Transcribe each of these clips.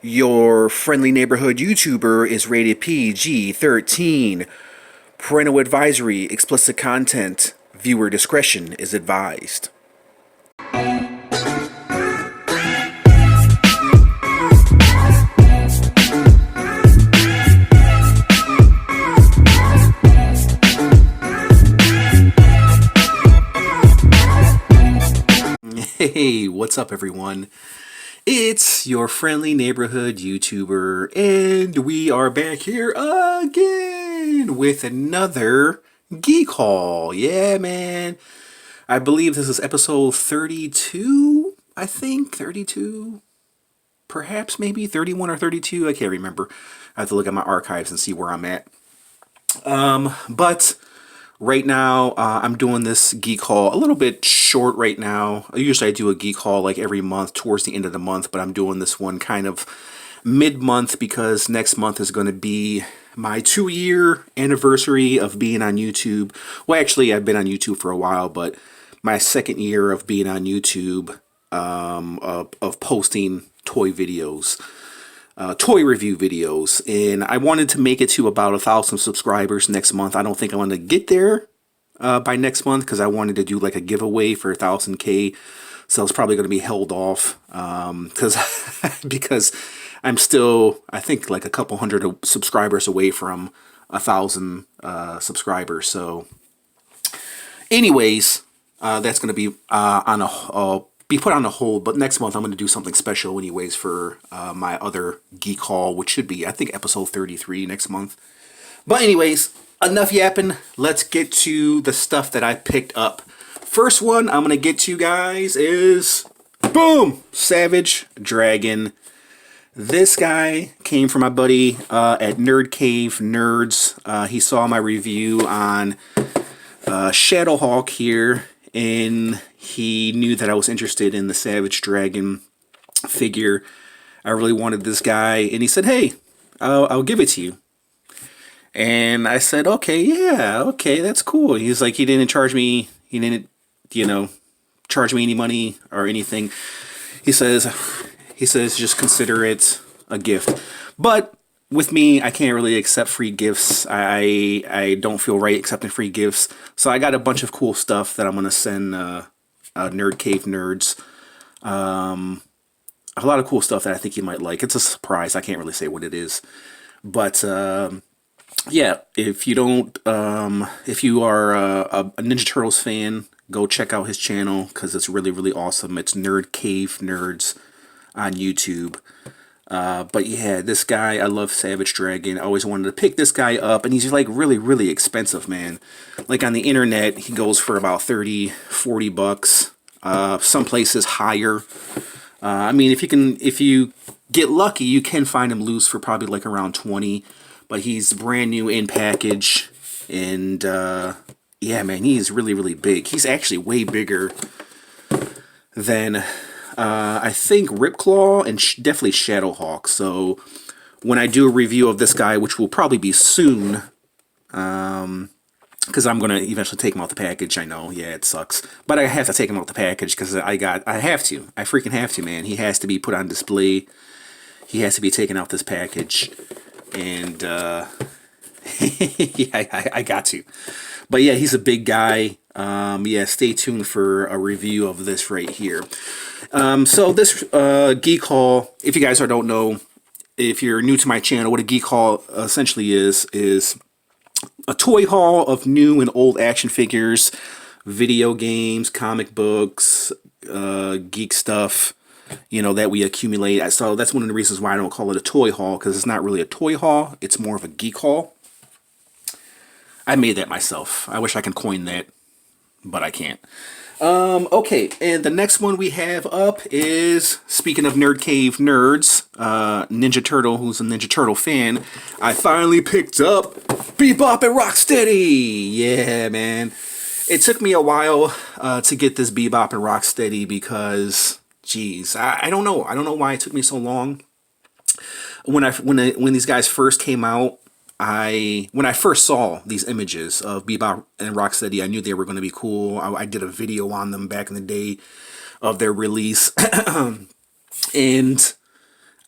Your friendly neighborhood YouTuber is rated PG-13. Parental advisory, explicit content. Viewer discretion is advised. Hey, what's up, everyone? It's your friendly neighborhood YouTuber, and we are back here again with another Geek Haul. Yeah, man. I believe this is episode 32, I think. 32? Perhaps, maybe 31 or 32. I can't remember. I have to look at my archives and see where I'm at. But right now, I'm doing this Geek Haul a little bit short right now. Usually I do a Geek Haul like every month towards the end of the month, but I'm doing this one kind of mid-month because next month is going to be my 2-year anniversary of being on YouTube. Well, actually, I've been on YouTube for a while, but my 2nd year of being on YouTube, of posting toy videos. Toy review videos, and I wanted to make it to about 1,000 subscribers next month. I don't think I want to get there by next month because I wanted to do like a giveaway for 1,000K, so it's probably going to be held off because I'm still, I think, like a couple hundred subscribers away from 1,000 subscribers. So anyways, that's going to be be put on a hold, but next month I'm going to do something special anyways for my other Geek Haul, which should be, I think, episode 33 next month. But anyways, enough yapping. Let's get to the stuff that I picked up. First one I'm going to get to, guys, is, boom, Savage Dragon. This guy came from my buddy at Nerd Cave Nerds. He saw my review on Shadowhawk here, and he knew that I was interested in the Savage Dragon figure. I really wanted this guy, and he said, hey, I'll give it to you. And I said, okay, yeah, okay, that's cool. He's like, he didn't, charge me any money or anything. He says, just consider it a gift. But with me, I can't really accept free gifts. I don't feel right accepting free gifts. So I got a bunch of cool stuff that I'm going to send Nerd Cave Nerds. A lot of cool stuff that I think you might like. It's a surprise. I can't really say what it is. But yeah, if you are a Ninja Turtles fan, go check out his channel because it's really, really awesome. It's Nerd Cave Nerds on YouTube. But yeah, this guy, I love Savage Dragon. I always wanted to pick this guy up, and he's like really, really expensive, man. Like on the internet, he goes for about 30, 40 bucks. Some places higher. I mean, if you get lucky, you can find him loose for probably like around 20. But he's brand new in package, and yeah, man, he's really, really big. He's actually way bigger than I think Ripclaw and definitely Shadowhawk. So when I do a review of this guy, which will probably be soon, because I'm going to eventually take him out the package. I know, yeah, it sucks. But I have to take him out the package because I have to. I freaking have to, man. He has to be put on display. He has to be taken out this package. And, yeah, I got to. But yeah, he's a big guy. Yeah, stay tuned for a review of this right here. So this Geek Haul, if you guys don't know, if you're new to my channel, what a Geek Haul essentially is a toy haul of new and old action figures, video games, comic books, geek stuff, that we accumulate. So that's one of the reasons why I don't call it a toy haul, because it's not really a toy haul. It's more of a geek haul. I made that myself. I wish I could coin that, but I can't. Okay, and the next one we have up is, speaking of Nerd Cave Nerds, Ninja Turtle, who's a Ninja Turtle fan, I finally picked up Bebop and Rocksteady! Yeah, man. It took me a while to get this Bebop and Rocksteady because, geez, I don't know. I don't know why it took me so long. When these guys first came out, when I first saw these images of Bebop and Rocksteady, I knew they were going to be cool. I did a video on them back in the day of their release. And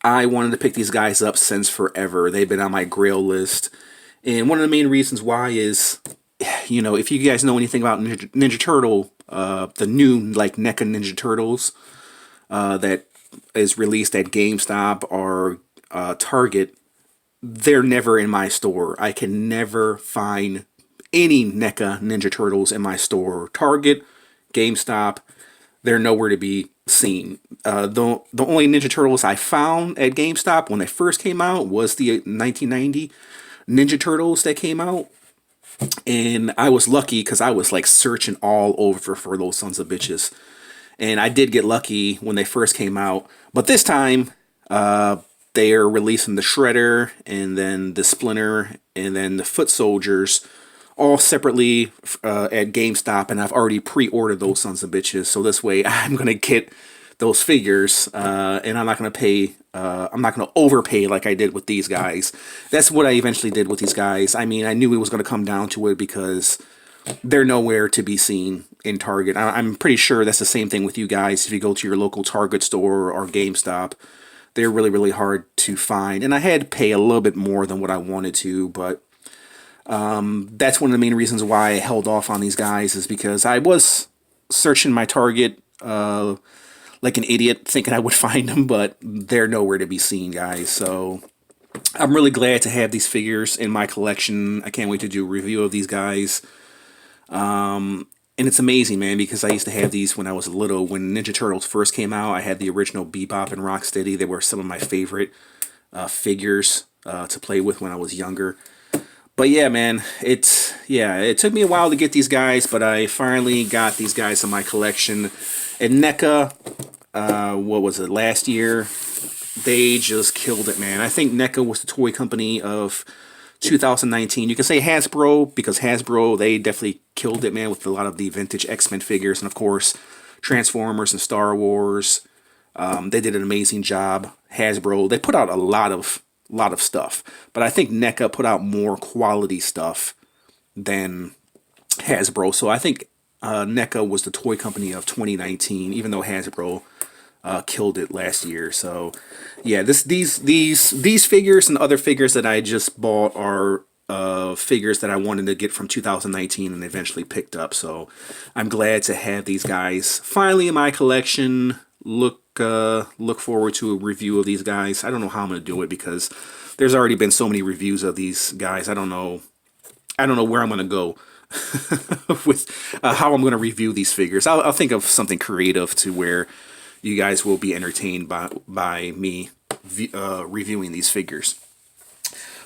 I wanted to pick these guys up since forever. They've been on my grail list. And one of the main reasons why is, if you guys know anything about Ninja Turtle, the new like NECA Ninja Turtles that is released at GameStop or Target, they're never in my store. I can never find any NECA Ninja Turtles in my store. Target, GameStop, they're nowhere to be seen. The only Ninja Turtles I found at GameStop when they first came out was the 1990 Ninja Turtles that came out. And I was lucky because I was like searching all over for those sons of bitches. And I did get lucky when they first came out. But this time, they are releasing the Shredder and then the Splinter and then the Foot Soldiers all separately at GameStop. And I've already pre-ordered those sons of bitches. So this way I'm going to get those figures and I'm not going to pay. I'm not going to overpay like I did with these guys. That's what I eventually did with these guys. I mean, I knew it was going to come down to it because they're nowhere to be seen in Target. I'm pretty sure that's the same thing with you guys. If you go to your local Target store or GameStop, they're really, really hard to find. And I had to pay a little bit more than what I wanted to, but that's one of the main reasons why I held off on these guys is because I was searching my Target like an idiot, thinking I would find them, but they're nowhere to be seen, guys. So I'm really glad to have these figures in my collection. I can't wait to do a review of these guys. And it's amazing, man, because I used to have these when I was little. When Ninja Turtles first came out, I had the original Bebop and Rocksteady. They were some of my favorite figures to play with when I was younger. But yeah, man, it took me a while to get these guys, but I finally got these guys in my collection. And NECA, what was it, last year? They just killed it, man. I think NECA was the toy company of 2019. You can say Hasbro, because Hasbro, they definitely killed it, man, with a lot of the vintage X-Men figures. And of course, Transformers and Star Wars. They did an amazing job. Hasbro, they put out a lot of stuff. But I think NECA put out more quality stuff than Hasbro. So I think NECA was the toy company of 2019, even though Hasbro killed it last year. So yeah, these figures and other figures that I just bought are figures that I wanted to get from 2019 and eventually picked up. So I'm glad to have these guys finally in my collection. Look forward to a review of these guys. I don't know how I'm going to do it because there's already been so many reviews of these guys. I don't know where I'm going to go with how I'm going to review these figures. I'll think of something creative to where you guys will be entertained by me reviewing these figures.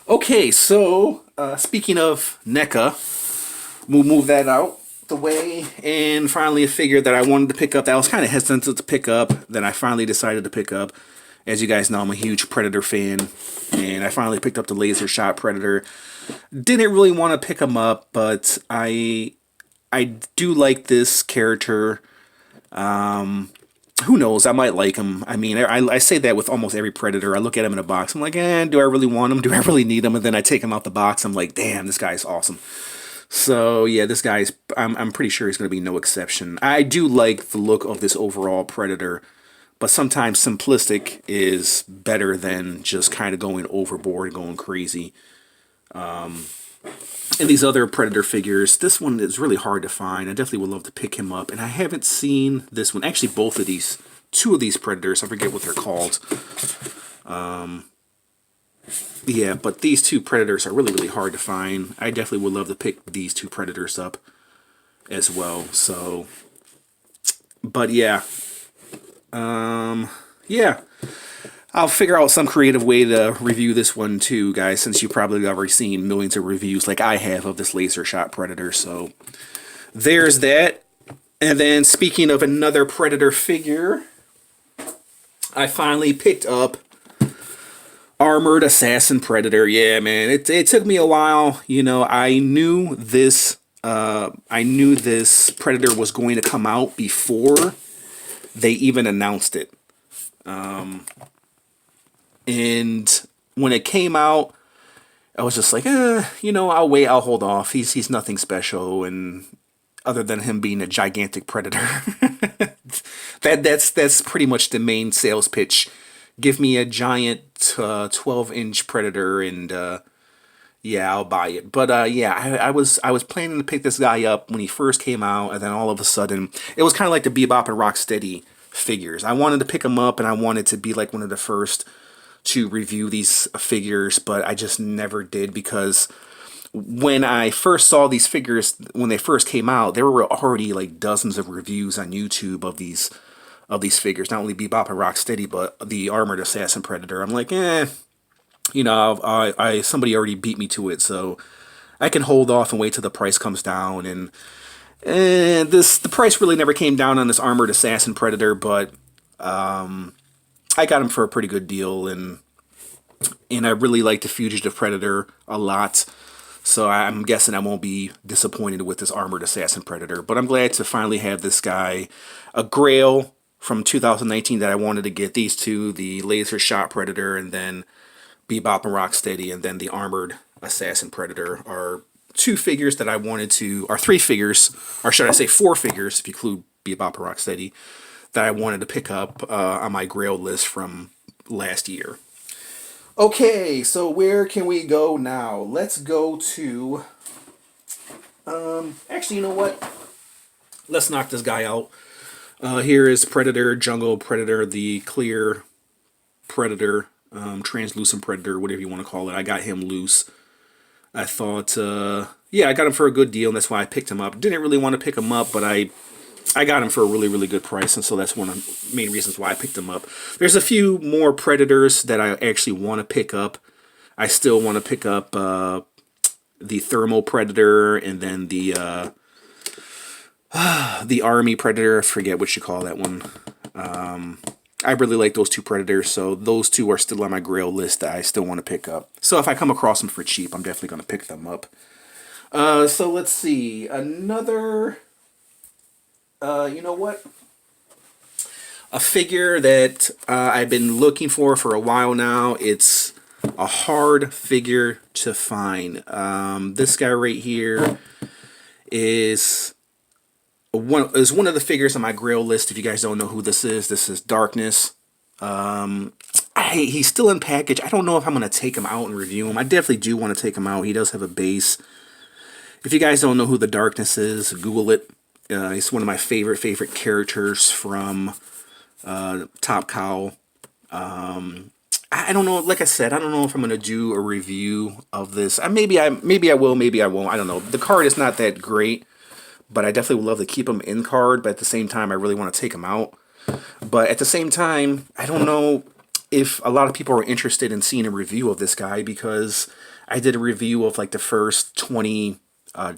Okay, so speaking of NECA, we'll move that out the way, and finally a figure that I wanted to pick up that I was kind of hesitant to pick up, that I finally decided to pick up. As you guys know, I'm a huge Predator fan, and I finally picked up the Laser Shot Predator. Didn't really want to pick him up, but I do like this character. Who knows? I might like him. I mean, I say that with almost every Predator. I look at him in a box. I'm like, do I really want him? Do I really need him? And then I take him out the box. I'm like, damn, this guy's awesome. So yeah, this guy's. I'm pretty sure he's going to be no exception. I do like the look of this overall Predator, but sometimes simplistic is better than just kind of going overboard and going crazy. And these other Predator figures, this one is really hard to find. I definitely would love to pick him up. And I haven't seen this one. Actually, two of these Predators, I forget what they're called. Yeah, but these two Predators are really, really hard to find. I definitely would love to pick these two Predators up as well. So, but yeah. Yeah. I'll figure out some creative way to review this one too, guys, since you've probably already seen millions of reviews like I have of this Laser Shot Predator. So there's that. And then speaking of another Predator figure, I finally picked up Armored Assassin Predator. Yeah, man, it took me a while. You know, I knew this Predator was going to come out before they even announced it. And when it came out, I was just like, I'll wait, I'll hold off. He's nothing special, and other than him being a gigantic predator. That's pretty much the main sales pitch give me a giant 12-inch Predator, and yeah, I'll buy it. But yeah, I was planning to pick this guy up when he first came out, and then all of a sudden, it was kind of like the Bebop and Rocksteady figures. I wanted to pick them up, and I wanted to be like one of the first to review these figures, but I just never did, because when I first saw these figures when they first came out, there were already like dozens of reviews on YouTube of these figures, not only Bebop and Rocksteady, but the Armored Assassin Predator. I'm like, you know, somebody already beat me to it, so I can hold off and wait till the price comes down. And the price really never came down on this Armored Assassin Predator, but I got him for a pretty good deal, and I really like the Fugitive Predator a lot. So I'm guessing I won't be disappointed with this Armored Assassin Predator. But I'm glad to finally have this guy, a Grail from 2019 that I wanted to get. These two, the Laser Shot Predator, and then Bebop and Rocksteady, and then the Armored Assassin Predator, are two figures that I wanted to, or three figures, or should I say four figures if you include Bebop and Rocksteady, that I wanted to pick up on my Grail list from last year. Okay, so where can we go now? Let's go to... actually, you know what? Let's knock this guy out. Here is Predator, Jungle Predator, the clear Predator, translucent Predator, whatever you want to call it. I got him loose. I thought, yeah, I got him for a good deal, and that's why I picked him up. Didn't really want to pick him up, but I got him for a really, really good price, and so that's one of the main reasons why I picked him up. There's a few more Predators that I actually want to pick up. I still want to pick up the Thermal Predator, and then the Army Predator. I forget what you call that one. I really like those two Predators, so those two are still on my Grail list that I still want to pick up. So if I come across them for cheap, I'm definitely going to pick them up. So let's see. Another... you know what? A figure that I've been looking for a while now. It's a hard figure to find. This guy right here is one of the figures on my Grail list. If you guys don't know who this is Darkness. He's still in package. I don't know if I'm going to take him out and review him. I definitely do want to take him out. He does have a base. If you guys don't know who the Darkness is, Google it. He's one of my favorite characters from Top Cow. I don't know. Like I said, I don't know if I'm gonna do a review of this. Maybe I will. Maybe I won't. I don't know. The card is not that great, but I definitely would love to keep him in card. But at the same time, I really want to take him out. But at the same time, I don't know if a lot of people are interested in seeing a review of this guy, because I did a review of like the first 20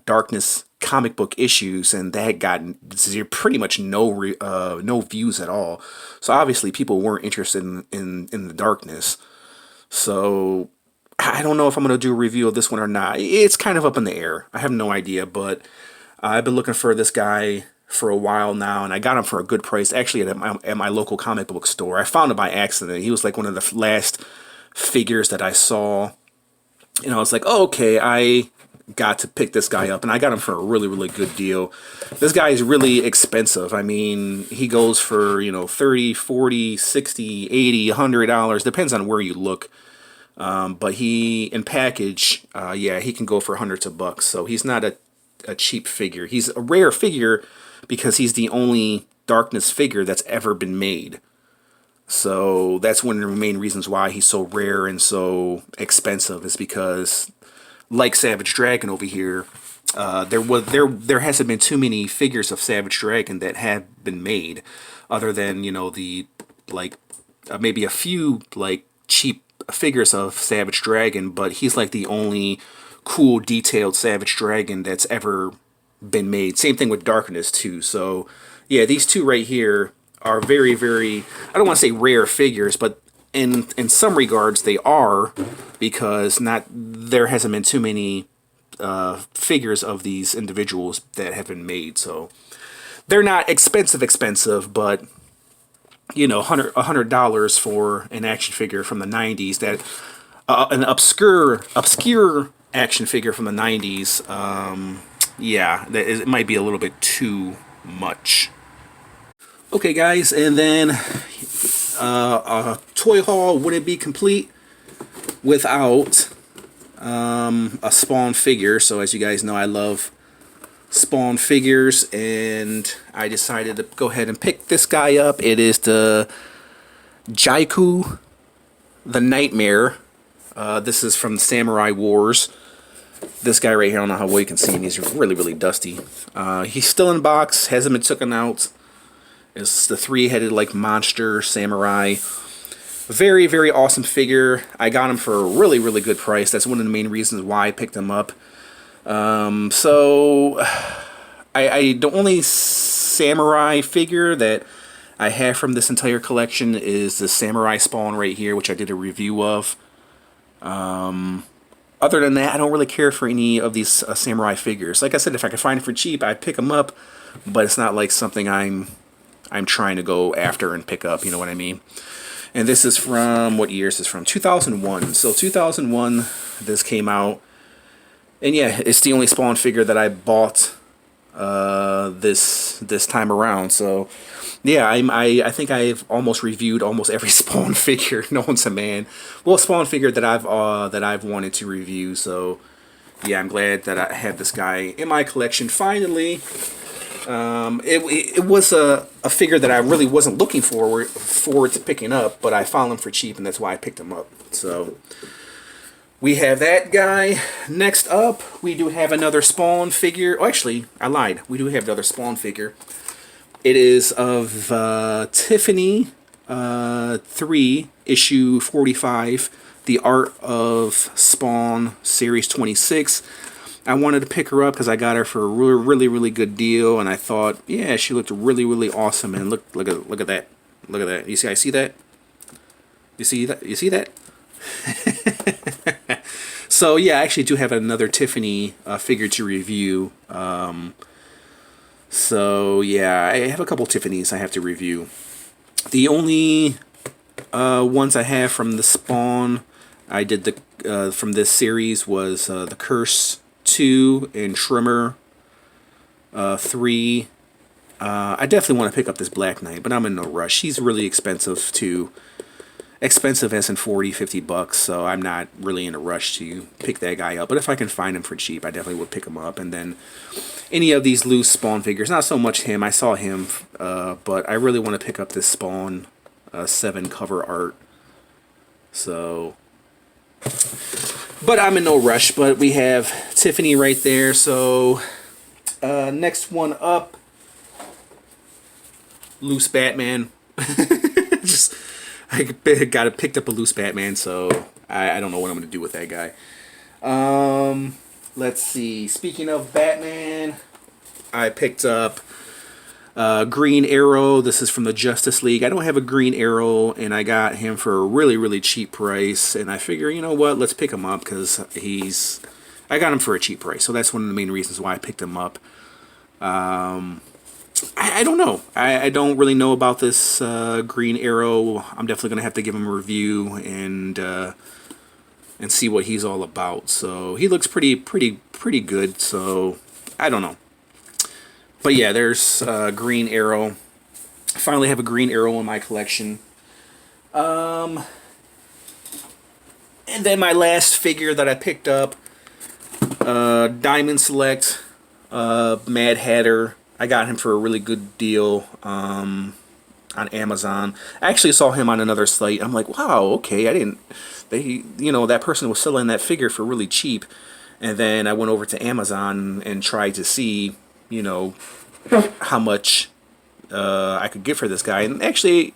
Darkness comic book issues, and that got pretty much no views at all. So obviously people weren't interested in the Darkness. So I don't know if I'm going to do a review of this one or not. It's kind of up in the air. I have no idea, but I've been looking for this guy for a while now, and I got him for a good price, actually at my local comic book store. I found him by accident. He was like one of the last figures that I saw, and I was like, oh, okay, I got to pick this guy up, and I got him for a really, really good deal. This guy is really expensive. I mean, he goes for, you know, $30, $40, $60, $80, $100, depends on where you look. But he, in package, yeah, he can go for hundreds of bucks. So he's not a cheap figure. He's a rare figure because he's the only Darkness figure that's ever been made. So that's one of the main reasons why he's so rare and so expensive, is because, like Savage Dragon over here, there hasn't been too many figures of Savage Dragon that have been made, other than, you know, the like maybe a few like cheap figures of Savage Dragon, but he's like the only cool detailed Savage Dragon that's ever been made. Same thing with Darkness too. So yeah, these two right here are very, very, I don't want to say rare figures, but in some regards they are, because there hasn't been too many figures of these individuals that have been made. So they're not expensive, but you know, $100 for an action figure from the 90s, that an obscure action figure from the 90s, yeah, it might be a little bit too much. Okay guys, and then a toy haul wouldn't be complete without a Spawn figure. So as you guys know, I love Spawn figures, and I decided to go ahead and pick this guy up. It is the Jaiku the Nightmare. This is from Samurai Wars. This guy right here, I don't know how well you can see him. He's really, really dusty. He's still in the box, hasn't been taken out. It's the three-headed like monster samurai. Very, very awesome figure. I got him for a really, really good price. That's one of the main reasons why I picked him up. So the only samurai figure that I have from this entire collection is the Samurai Spawn right here, which I did a review of. Other than that, I don't really care for any of these samurai figures. Like I said, if I could find it for cheap, I'd pick them up, but it's not like something I'm trying to go after and pick up, you know what I mean? And this is from, what year is this from? 2001. So 2001, this came out. And yeah, it's the only Spawn figure that I bought this time around. So yeah, I think I've almost reviewed almost every Spawn figure known to man. Well, Spawn figure that I've wanted to review. So yeah, I'm glad that I have this guy in my collection finally. It was a figure that I really wasn't looking forward to picking up, but I found him for cheap, and that's why I picked him up. So we have that guy. Next up, we do have another Spawn figure. Oh, actually, I lied. We do have another Spawn figure. It is of Tiffany 3, issue 45, the Art of Spawn, series 26. I wanted to pick her up because I got her for a really, really good deal, and I thought, yeah, she looked really, really awesome. And look at that, look at that. You see, I see that. You see that? You see that? So yeah, I actually do have another Tiffany figure to review. So yeah, I have a couple Tiffany's I have to review. The only ones I have from the Spawn I did from this series was the Curse 2 and Trimmer 3. I definitely want to pick up this Black Knight, but I'm in no rush. He's really expensive too. Expensive as in 40-50 bucks, so I'm not really in a rush to pick that guy up. But if I can find him for cheap, I definitely would pick him up. And then any of these loose Spawn figures, not so much him. I saw him, but I really want to pick up this Spawn 7 cover art. So, but I'm in no rush. But we have Tiffany right there. So next one up, loose Batman. Just I got it, picked up a loose Batman, so I don't know what I'm going to do with that guy. Let's see. Speaking of Batman, I picked up Green Arrow. This is from the Justice League. I don't have a Green Arrow, and I got him for a really, really cheap price. And I figure, you know what, let's pick him up because I got him for a cheap price. So that's one of the main reasons why I picked him up. I don't know. I don't really know about this Green Arrow. I'm definitely going to have to give him a review and see what he's all about. So he looks pretty good. So I don't know. But yeah, there's Green Arrow. I finally have a Green Arrow in my collection. And then my last figure that I picked up, Diamond Select, Mad Hatter. I got him for a really good deal on Amazon. I actually saw him on another site. I'm like, wow, okay. That person was selling that figure for really cheap. And then I went over to Amazon and tried to see, how much I could get for this guy. And actually,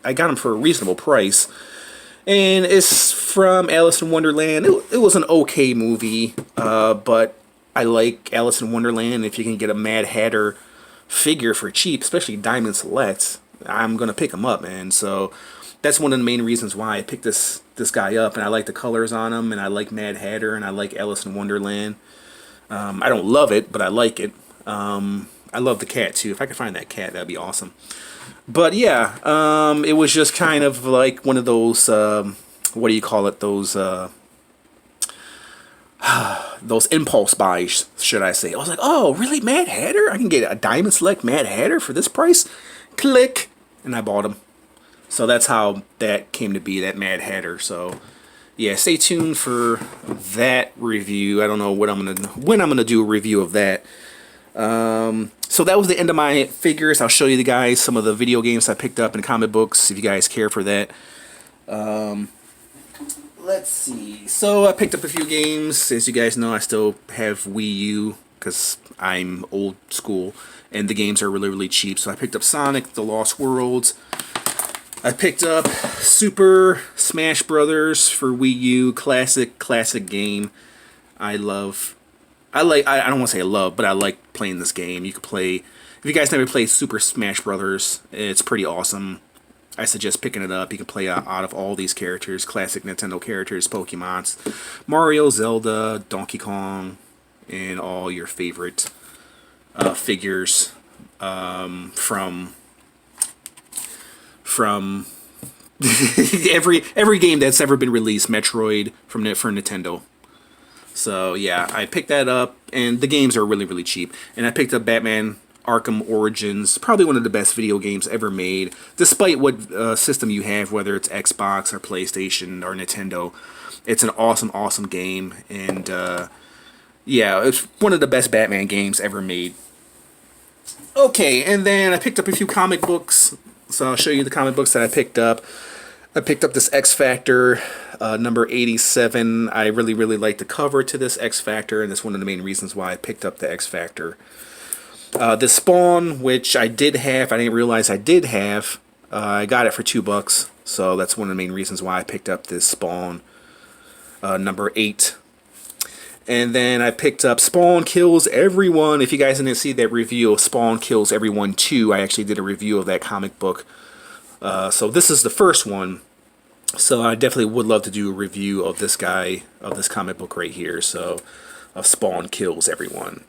I got him for a reasonable price. And it's from Alice in Wonderland. It was an okay movie, but I like Alice in Wonderland. If you can get a Mad Hatter figure for cheap, especially Diamond Select, I'm going to pick him up, man. So that's one of the main reasons why I picked this guy up. And I like the colors on him, and I like Mad Hatter, and I like Alice in Wonderland. I don't love it, but I like it. I love the cat, too. If I could find that cat, that'd be awesome. But yeah, it was just kind of like one of those, what do you call it, those impulse buys, should I say. I was like, oh, really, Mad Hatter? I can get a Diamond Select Mad Hatter for this price? Click. And I bought him. So that's how that came to be, that Mad Hatter. So yeah, stay tuned for that review. I don't know when I'm gonna do a review of that. So that was the end of my figures. I'll show you the guys some of the video games I picked up and comic books if you guys care for that. Let's see. So I picked up a few games. As you guys know, I still have Wii U because I'm old school and the games are really, really cheap. So I picked up Sonic, The Lost Worlds. I picked up Super Smash Brothers for Wii U. Classic game. I don't want to say I love, but I like playing this game. You could play, if you guys never played Super Smash Brothers, it's pretty awesome. I suggest picking it up. You can play out of all these characters, classic Nintendo characters, Pokemons, Mario, Zelda, Donkey Kong, and all your favorite figures from every game that's ever been released. Metroid for Nintendo. So yeah, I picked that up, and the games are really, really cheap. And I picked up Batman Arkham Origins, probably one of the best video games ever made, despite what system you have, whether it's Xbox or PlayStation or Nintendo. It's an awesome game, and yeah, it's one of the best Batman games ever made. Okay, and then I picked up a few comic books, so I'll show you the comic books that I picked up. I picked up this X Factor number 87. I really like the cover to this X Factor, and that's one of the main reasons why I picked up the X Factor. The Spawn, which I did have, I didn't realize I did have. I got it for $2, so that's one of the main reasons why I picked up this Spawn number 8. And then I picked up Spawn Kills Everyone. If you guys didn't see that review of Spawn Kills Everyone 2, I actually did a review of that comic book. So this is the first one. So I definitely would love to do a review of this guy, of this comic book right here. So, of Spawn Kills Everyone.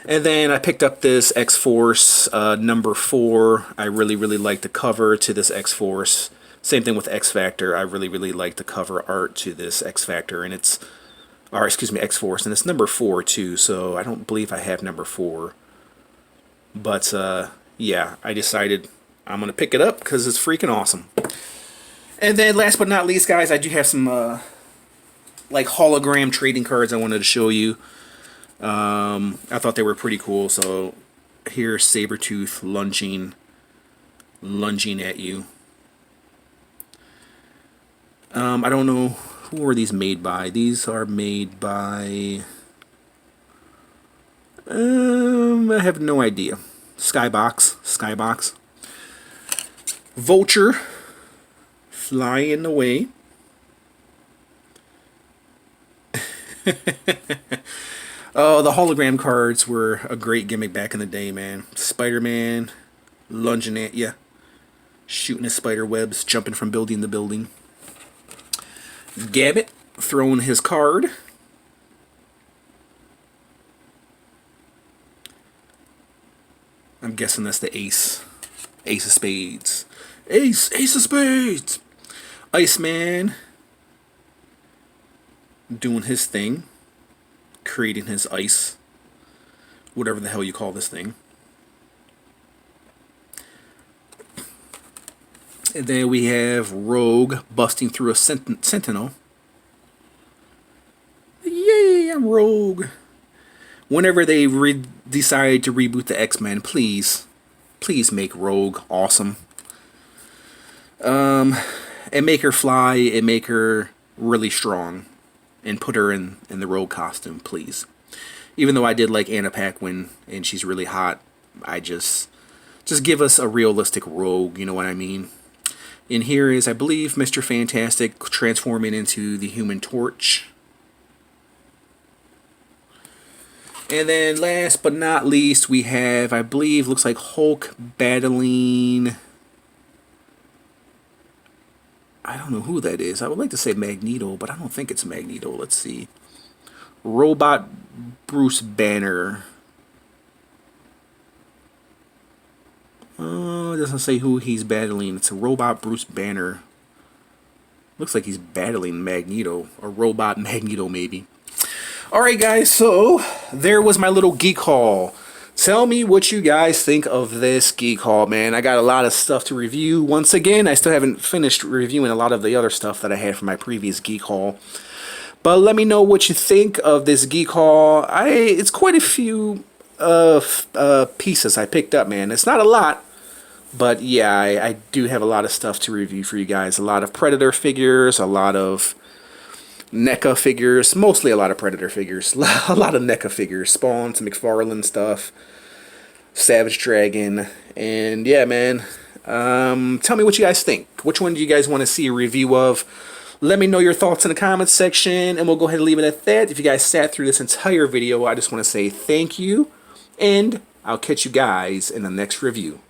And then I picked up this X-Force number 4. I really like the cover to this X-Force. Same thing with X-Factor. I really like the cover art to this X-Factor, and it's, or excuse me, X-Force, and it's number 4 too. So I don't believe I have number 4. But yeah, I decided I'm gonna pick it up because it's freaking awesome. And then last but not least, guys, I do have some like hologram trading cards I wanted to show you. I thought they were pretty cool. So here's Sabretooth lunging at you. I don't know who are these made by. These are made by I have no idea. Skybox. Vulture flying away. Oh, the hologram cards were a great gimmick back in the day, man. Spider-Man lunging at you, shooting his spider webs, jumping from building to building. Gabbit throwing his card. I'm guessing that's the ace. Ace of spades. Ace of spades! Iceman doing his thing. Creating his ice. Whatever the hell you call this thing. And then we have Rogue busting through a sentinel. Yay, I'm Rogue. Whenever they decide to reboot the X-Men, please make Rogue awesome. And make her fly and make her really strong. And put her in the Rogue costume, please. Even though I did like Anna Paquin and she's really hot, I just give us a realistic Rogue, you know what I mean? And here is, I believe, Mr. Fantastic transforming into the Human Torch. And then last but not least, we have, I believe, looks like Hulk battling... I don't know who that is. I would like to say Magneto, but I don't think it's Magneto. Let's see. Robot Bruce Banner. It doesn't say who he's battling. It's a Robot Bruce Banner. Looks like he's battling Magneto. Or Robot Magneto, maybe. Alright, guys. So, there was my little geek haul. Tell me what you guys think of this Geek haul, man. I got a lot of stuff to review. Once again, I still haven't finished reviewing a lot of the other stuff that I had from my previous Geek haul. But let me know what you think of this Geek haul. It's quite a few pieces I picked up, man. It's not a lot, but yeah, I do have a lot of stuff to review for you guys. A lot of Predator figures, a lot of NECA figures, mostly a lot of Predator figures, a lot of NECA figures, Spawn, some McFarlane stuff, Savage Dragon, and yeah, man. Tell me what you guys think. Which one do you guys want to see a review of? Let me know your thoughts in the comments section, and we'll go ahead and leave it at that. If you guys sat through this entire video, I just want to say thank you, and I'll catch you guys in the next review.